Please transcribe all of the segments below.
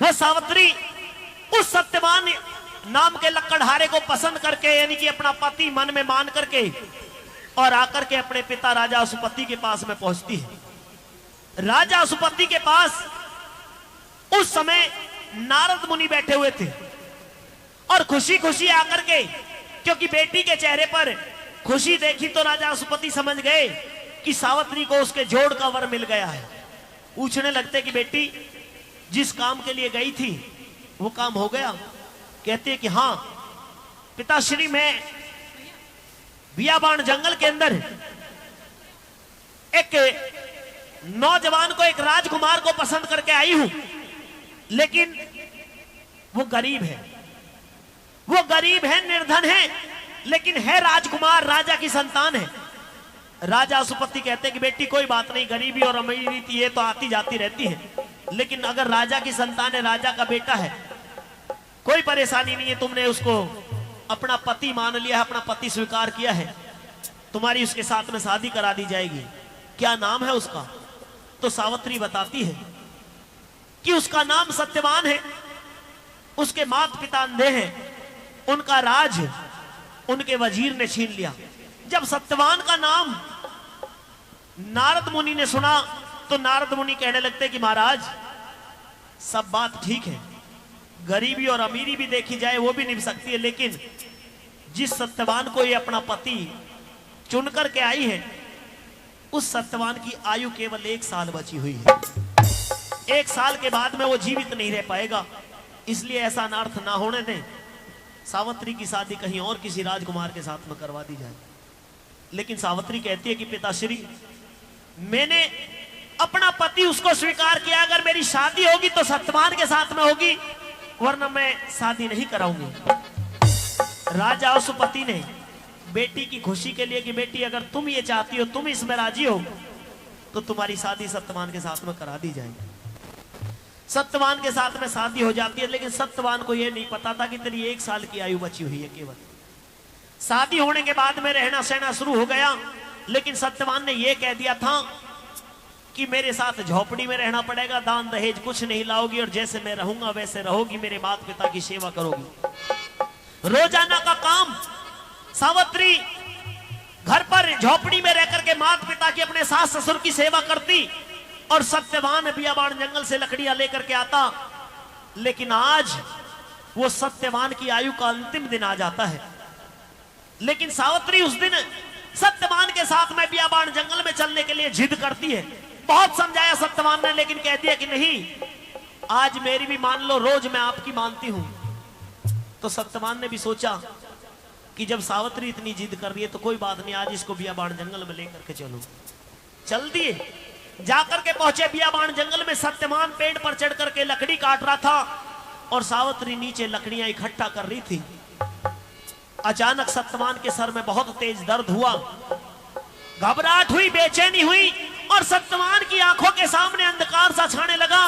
वो सावित्री उस सत्यवान नाम के लकड़हारे को पसंद करके, यानी कि अपना पति मन में मान करके, और आकर के अपने पिता राजा असुपति के पास में पहुंचती है। राजा असुपति के पास उस समय नारद मुनि बैठे हुए थे और खुशी खुशी आकर के, क्योंकि बेटी के चेहरे पर खुशी देखी तो राजा असुपति समझ गए कि सावित्री को उसके जोड़ का वर मिल गया है। पूछने लगते कि बेटी जिस काम के लिए गई थी वो काम हो गया? कहते कि हां पिताश्री, मैं बियाबान जंगल के अंदर एक नौजवान को, एक राजकुमार को पसंद करके आई हूं, लेकिन वो गरीब है, वो गरीब है, निर्धन है, लेकिन है राजकुमार, राजा की संतान है। राजा असुपति कहते कि बेटी कोई बात नहीं, गरीबी और अमीरी ये तो आती जाती रहती है, लेकिन अगर राजा की संतान है, राजा का बेटा है, कोई परेशानी नहीं है। तुमने उसको अपना पति मान लिया, अपना पति स्वीकार किया है, तुम्हारी उसके साथ में शादी करा दी जाएगी। क्या नाम है उसका? तो सावित्री बताती है कि उसका नाम सत्यवान है, उसके माता पिता अंधे हैं, उनका राज उनके वजीर ने छीन लिया। जब सत्यवान का नाम नारद मुनि ने सुना तो नारद मुनि कहने लगते कि महाराज सब बात ठीक है, गरीबी और अमीरी भी देखी जाए वो भी निभ सकती है, लेकिन जिस सत्यवान को ये अपना पति चुन करके आई है, उस सत्यवान की आयु केवल 1 साल बची हुई है। 1 साल के बाद में वो जीवित नहीं रह पाएगा, इसलिए ऐसा अनर्थ ना होने दें। सावित्री की शादी कहीं और किसी राजकुमार के साथ में करवा दी जाए। लेकिन सावित्री कहती है कि पिताश्री, मैंने अपना पति उसको स्वीकार किया, अगर मेरी शादी होगी तो सत्यवान के साथ में होगी, वरना मैं शादी नहीं कराऊंगी। राजा असुपति ने बेटी की खुशी के लिए कि बेटी अगर तुम ये चाहती हो, तुम इसमें राजी हो, तो तुम्हारी शादी सत्यवान के साथ में करा दी जाएगी। सत्यवान के साथ में शादी हो जाती है, लेकिन सत्यवान को यह नहीं पता था कि तेरी 1 साल की आयु बची हुई है केवल। शादी होने के बाद में रहना सहना शुरू हो गया, लेकिन सत्यवान ने यह कह दिया था कि मेरे साथ झोपड़ी में रहना पड़ेगा, दान दहेज कुछ नहीं लाओगी, और जैसे मैं रहूंगा वैसे रहोगी, मेरे माता पिता की सेवा करोगी। रोजाना का काम सावित्री घर पर झोपड़ी में रहकर के माता पिता की, अपने सास ससुर की सेवा करती, और सत्यवान बियाबान जंगल से लकड़ियां लेकर के आता। लेकिन आज वो सत्यवान की आयु का अंतिम दिन आ जाता है, लेकिन सावित्री उस दिन सत्यवान के साथ में बियाबान जंगल में चलने के लिए जिद करती है। बहुत समझाया सत्यवान ने, लेकिन कह दिया कि नहीं, आज मेरी भी मान लो, रोज मैं आपकी मानती हूं। तो सत्यवान ने भी सोचा कि जब सावित्री इतनी जिद कर रही है तो कोई बात नहीं, आज इसको बियाबान जंगल में लेकर के चलो। चल दिए, जाकर के पहुंचे बियाबान जंगल में। सत्यवान पेड़ पर चढ़ करके लकड़ी काट रहा था और सावित्री नीचे लकड़ियां इकट्ठा कर रही थी। अचानक सत्यवान के सर में बहुत तेज दर्द हुआ, घबराहट हुई, बेचैनी हुई, और सत्यवान की आंखों के सामने अंधकार सा छाने लगा।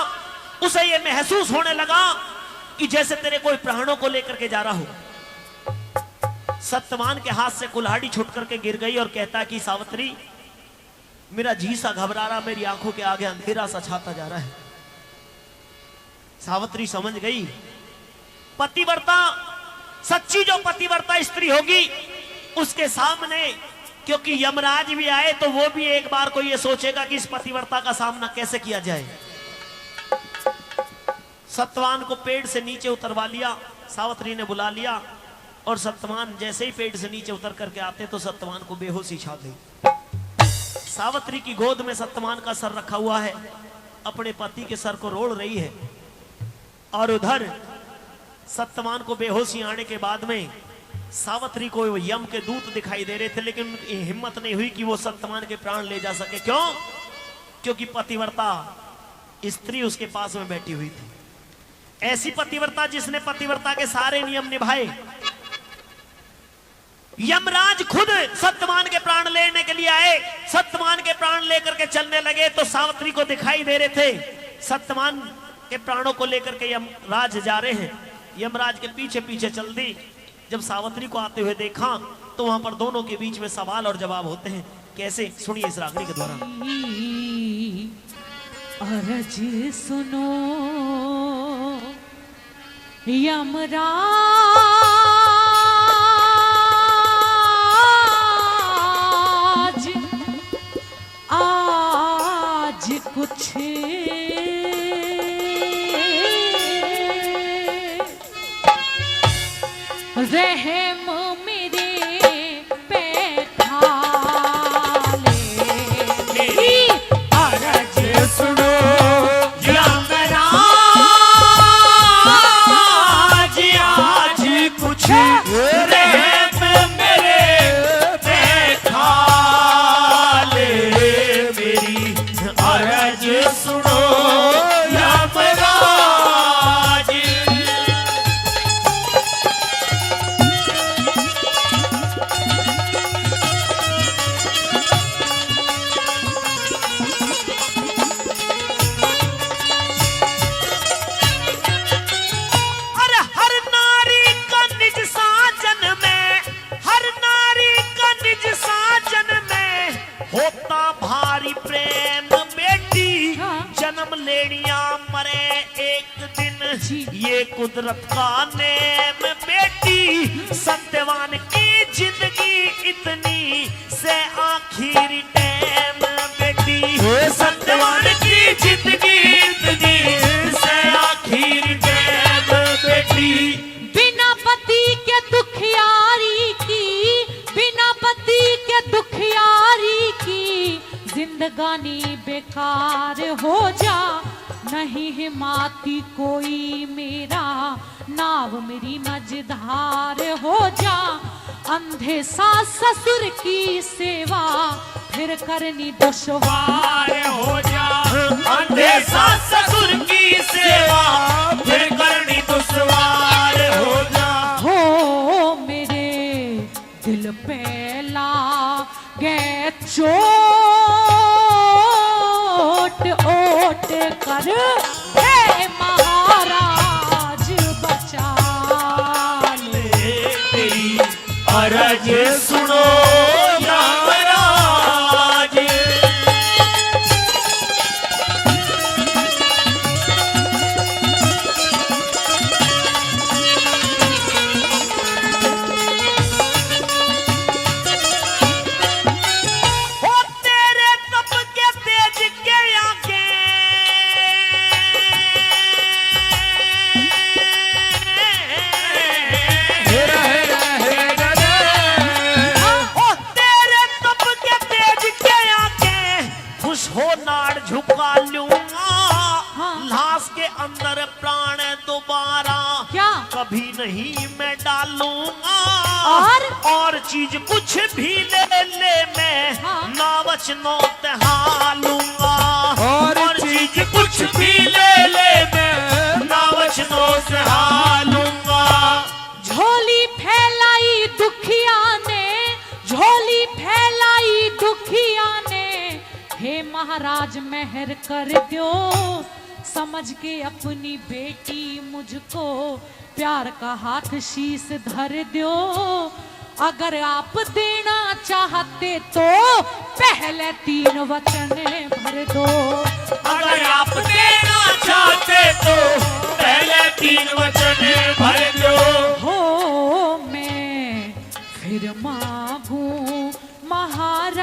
उसे यह महसूस होने लगा कि जैसे तेरे कोई प्राणों को लेकर के जा रहा हो। सत्यवान के हाथ से कुल्हाड़ी छूट करके गिर गई और कहता कि सावित्री, मेरा जी सा घबरा रहा, मेरी आंखों के आगे अंधेरा सा छाता जा रहा है। सावित्री समझ गई, पतिव्रता, सच्ची जो पतिव्रता स्त्री होगी, उसके सामने क्योंकि यमराज भी आए तो वो भी एक बार को ये सोचेगा कि इस पतिव्रता का सामना कैसे किया जाए। सत्यवान को पेड़ से नीचे उतरवा लिया, सावित्री ने बुला लिया, और सत्यवान जैसे ही पेड़ से नीचे उतर करके आते तो सत्यवान को बेहोशी छा गई। सावित्री की गोद में सत्यवान का सर रखा हुआ है, अपने पति के सर को रोड़ रही है, और उधर सत्यवान को बेहोशी आने के बाद में सावित्री को यम के दूत दिखाई दे रहे थे, लेकिन उनकी हिम्मत नहीं हुई कि वो सत्यवान के प्राण ले जा सके। क्यों? क्योंकि पतिव्रता स्त्री उसके पास में बैठी हुई थी। ऐसी पतिव्रता जिसने पतिव्रता के सारे नियम निभाए। यमराज खुद सत्यवान के प्राण लेने के लिए आए, सत्यवान के प्राण लेकर के चलने लगे तो सावित्री को दिखाई दे रहे थे सत्यवान के प्राणों को लेकर के यमराज जा रहे हैं। यमराज के पीछे पीछे चल दी। जब सावित्री को आते हुए देखा तो वहां पर दोनों के बीच में सवाल और जवाब होते हैं। कैसे? सुनिए इस रागनी के द्वारा। अरज सुनो यमराज आज कुछ रहम मेरे पे ढाले। मेरी अरज सुनो यमराज आज कुछ रहम मेरे पे ढाले। मेरी अरज सुनो यमराज। अरे हर नारी का निज साजन में, हर नारी का निज साजन में होता भारी प्रेम बेटी। जन्म लेनिया मरे एक दिन, ये कुदरत का नेम बेटी। सत्यवान की जिंदगी इतनी से आखिरी टाइम बेटी। सत्यवान की जिंदगी इतनी से आखिरी टाइम बेटी। बिना पति के दुखियारी की, बिना पति के दुखियारी की जिंदगानी बेकार हो जा। नहीं हिमाती कोई मेरा, नाव मेरी मझधार हो जा। अंधे सास ससुर की सेवा फिर करनी दुश्वार हो जा। अंधे सास ससुर की सेवा फिर करनी दुश्वार हो जा। हो मेरे दिल पे लागे चोट ओट कर हे महाराज बचा ले। तेरी अरज सुनो यमराज। हो तेरे तप के तेज के आगे हो तेरे तप के तेज के आगे खुश हो नाड़ झुका लूंगा। लाश के अंदर प्राण दोबारा क्या? कभी नहीं मैं डालूंगा। और चीज कुछ भी ले ले मैं नावच नो तहालूंगा। और चीज कुछ भी ले ले मैं नावच नो तहालूंगा। झोली फैलाई दुखिया ने, झोली फैलाई दुखिया ने। हे महाराज मेहर कर दो, समझ के अपनी बेटी मुझको प्यार का हाथ शीश धर दो। अगर आप देना चाहते तो पहले 3 वचन भर दो। अगर आप देना चाहते तो पहले 3 वचन भर दो। हो मैं फिर मांगूं महाराज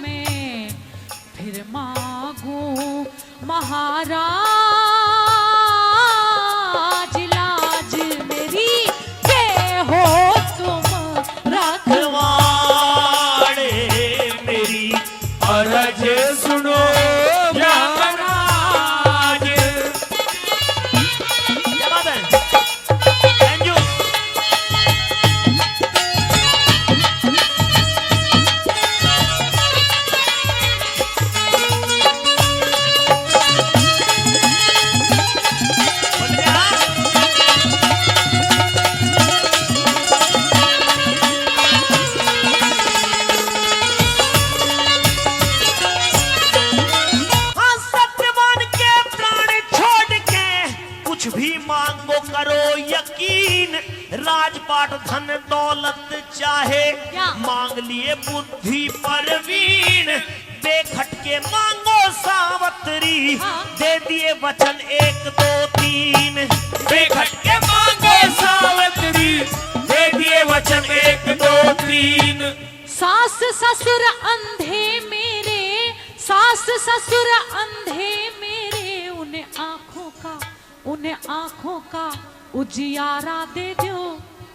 में, फिर मांगूं महाराज। लाज मेरी ये हो तुम रखवाड़े। मेरी अरज सुनो यमराज। क्या बात है? Thank you. राजपाट धन दौलत चाहे क्या? मांग लिए बुद्धि परवीन बेखट के मांगो सावत्री, हाँ। दे दिए वचन 1 2 3। बेखट के मांगो सावत्री, दे दिए वचन 1 2 3। सास ससुर अंधे मेरे, सास ससुर अंधे मेरे, उन्हें आंखों का उजियारा दे दो।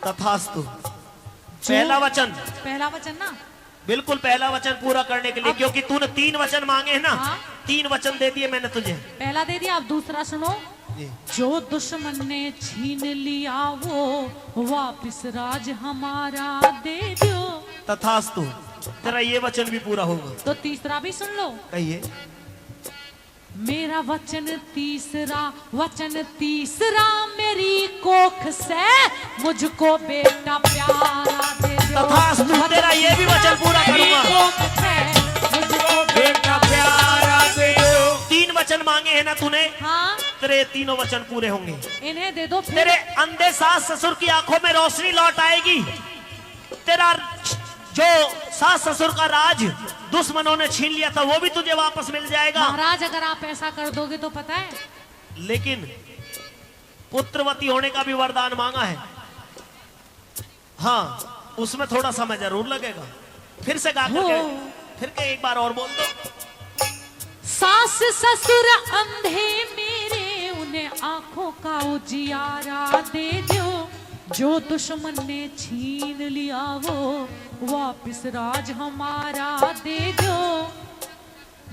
तथास्तु। पहला वचन, पहला वचन ना, बिल्कुल पहला वचन पूरा करने के लिए, क्योंकि तूने 3 वचन मांगे हैं ना, हाँ। 3 वचन दे दिए मैंने तुझे। पहला दे दिया, अब दूसरा सुनो। जो दुश्मन ने छीन लिया वो वापिस राज हमारा दे दो। तथास्तु। तेरा ये वचन भी पूरा होगा। तो तीसरा भी सुन लो। कहिए। मेरा वचन तीसरा मेरी कोख से मुझको बेटा प्यारा दे दो। तथास्तु। तेरा ये भी वचन पूरा करूंगा। कोख से मुझको बेटा प्यारा दे दो। 3 वचन मांगे हैं ना तूने, हाँ, तेरे तीनों वचन पूरे होंगे। इन्हें दे दो। फिर तेरे अंधे सास ससुर की आंखों में रोशनी लौट आएगी। तेरा जो सास ससुर का राज दुश्मनों ने छीन लिया था वो भी तुझे वापस मिल जाएगा। महाराज अगर आप ऐसा कर दोगे तो पता है, लेकिन पुत्रवती होने का भी वरदान मांगा है। हाँ, उसमें थोड़ा समय जरूर लगेगा। फिर से गा करके, फिर के एक बार और बोल दो। सास ससुर अंधे मेरे, उन्हें आंखों का उजियारा दे दो। जो दुश्मन ने छीन लिया वो वापिस राज हमारा दे दो।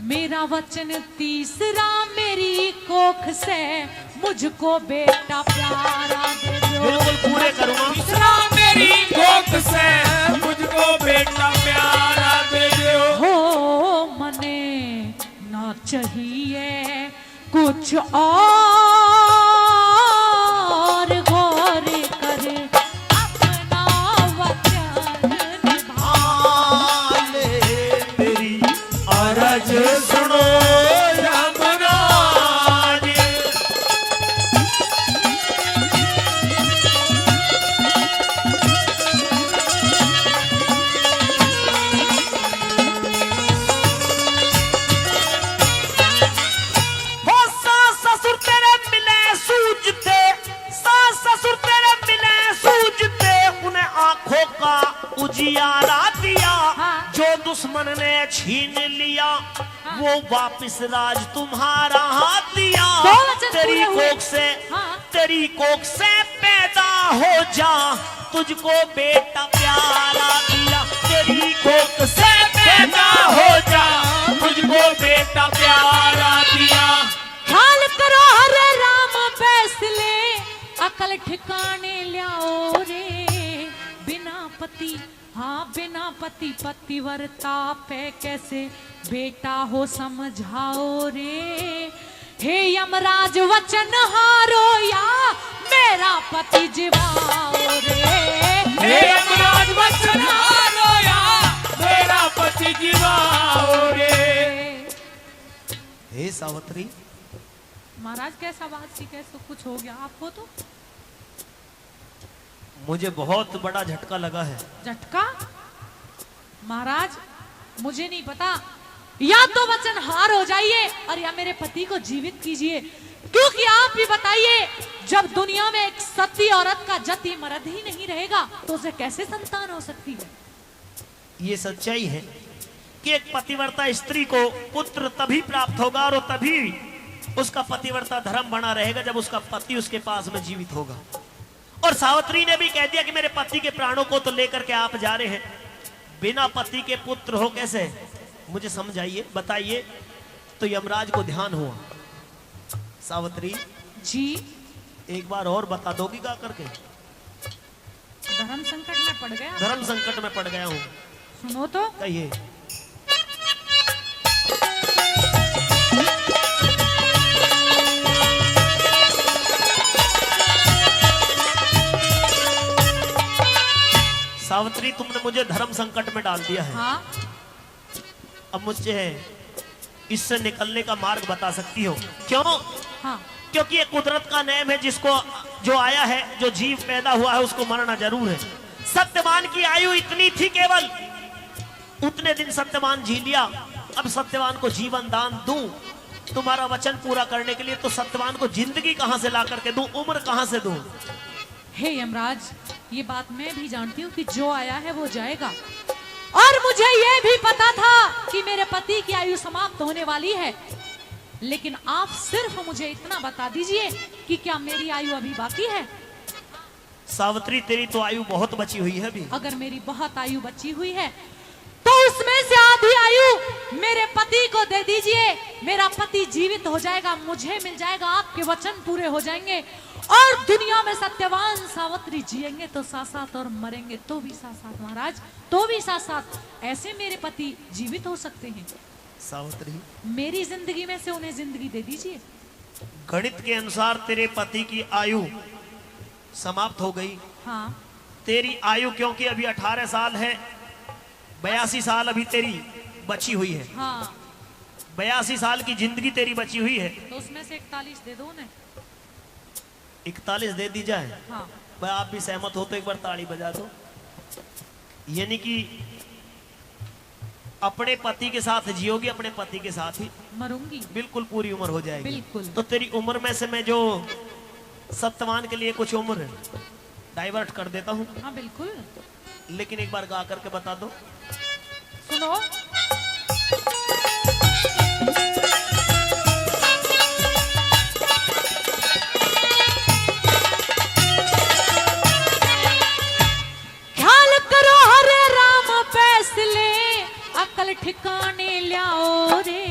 मेरा वचन तीसरा मेरी कोख से मुझको बेटा प्यारा दे दो। बिल्कुल पूरे करूंगा। तीसरा मेरी कोख से मुझको बेटा प्यारा दे दो। हो मने ना चाहिए कुछ और, गौर करे अपना वचन निभा। ले तेरी अरज सुनो यमराज। हो सास ससुर तेरे मिले सूझते, सास ससुर तेरे मिले सूझते, उन्हें आंखों का उजियारा दिया। हाँ। जो दुश्मन ने छीन लिया वो वापिस राज तुम्हारा हाथ दिया। दो वचन तेरी पूरे हुए। कोख से, हाँ। तेरी कोख से पैदा हो जा, तुझको बेटा प्यारा दिया। तेरी कोख से पैदा हो जा, मुझको बेटा प्यारा दिया। हाल करो हरे राम फैसले, अकल ठिकाने लाओ रे। बिना पति, हाँ बिना पति पतिव्रता पे कैसे बेटा हो समझाओ रे। हे यमराज वचन हारो या मेरा पति जीवाओ रे। हे यमराज वचन हारो या मेरा पति जीवाओ रे। हे सावित्री, महाराज कैसा बात थी, कैसे कुछ हो गया आपको? तो मुझे बहुत बड़ा झटका लगा है। झटका? महाराज मुझे नहीं पता, या तो वचन हार हो जाइए और या मेरे पति को जीवित कीजिए, क्योंकि आप भी बताइए जब दुनिया में एक सती औरत का जति मर्द ही नहीं रहेगा तो उसे कैसे संतान हो सकती है? ये सच्चाई है कि एक पतिव्रता स्त्री को पुत्र तभी प्राप्त होगा और तभी उसका पतिव्रता धर्म बना रहेगा जब उसका पति उसके पास में जीवित होगा। और सावित्री ने भी कह दिया कि मेरे पति के प्राणों को तो लेकर के आप जा रहे हैं, बिना पति के पुत्र हो कैसे? मुझे समझाइए, बताइए। तो यमराज को ध्यान हुआ, सावित्री जी एक बार और बता दोगी गा करके? धर्म संकट में पड़ गया। धर्म संकट में पड़ गया हूं। सुनो तो, कहिए। सावित्री तुमने मुझे धर्म संकट में डाल दिया है। हाँ अब मुझे इससे निकलने का मार्ग बता सकती हो? क्यों? हाँ क्योंकि ये कुदरत का नियम है, जिसको जो आया है, जो जीव पैदा हुआ है उसको मरना जरूर है। सत्यवान की आयु इतनी थी, केवल उतने दिन सत्यवान जी लिया अब सत्यवान को जीवन दान दूं तुम्हारा वचन पूरा करने के लिए, तो सत्यवान को जिंदगी कहां से ला करके दूं, उम्र कहां से दूं? हे यमराज, ये बात मैं भी जानती हूँ कि जो आया है वो जाएगा, और मुझे ये भी पता था कि मेरे पति की आयु समाप्त होने वाली है, लेकिन आप सिर्फ मुझे इतना बता दीजिए कि क्या मेरी आयु अभी बाकी है? सावित्री तेरी तो आयु बहुत बची हुई है अभी। अगर मेरी बहुत आयु बची हुई है तो उसमें से आधी आयु मेरे पति को दे दीजिए, मेरा पति जीवित हो जाएगा, मुझे मिल जाएगा, आपके वचन पूरे हो जाएंगे, और दुनिया में सत्यवान सावित्री जिएंगे तो साथ साथ, और मरेंगे तो भी साथ साथ महाराज, तो भी साथ साथ। ऐसे मेरे पति जीवित हो सकते हैं। सावित्री मेरी जिंदगी में से उन्हें जिंदगी दे दीजिए। गणित के अनुसार तेरे पति की आयु समाप्त हो गई। हाँ, तेरी आयु क्योंकि अभी 18 साल है, 82 साल अभी तेरी बची हुई है। हाँ, 82 साल की जिंदगी तेरी बची हुई है, तो उसमें से 41 दे दो उन्हें। 41 दे दी जाए? हाँ, भाई आप भी सहमत हो तो एक बार ताली बजा दो। यानी कि अपने पति के साथ जियोगी, अपने पति के साथ ही मरूंगी। बिल्कुल पूरी उम्र हो जाएगी। बिल्कुल। तो तेरी उम्र में से मैं जो सत्यवान के लिए कुछ उम्र डाइवर्ट कर देता हूँ, हाँ बिल्कुल। लेकिन एक बार गा करके बता दो। सुनो, ख्याल करो हरे राम फैसले, अकल ठिकाने लाओ रे,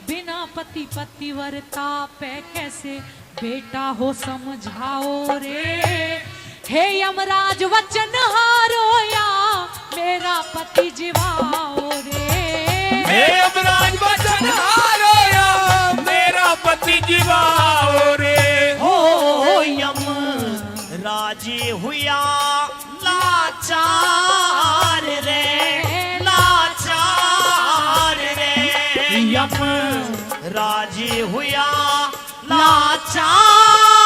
बिना पति पतिव्रता पे कैसे बेटा हो समझाओ रे। हे यमराज वचन हारो या मेरा पति जीवाओ रे। हे यमराज वचन हारो या मेरा पति जीवाओ रे। हो यम राजे हुआ लाचार रे, लाचार रे। यम राजे हुआ लाचार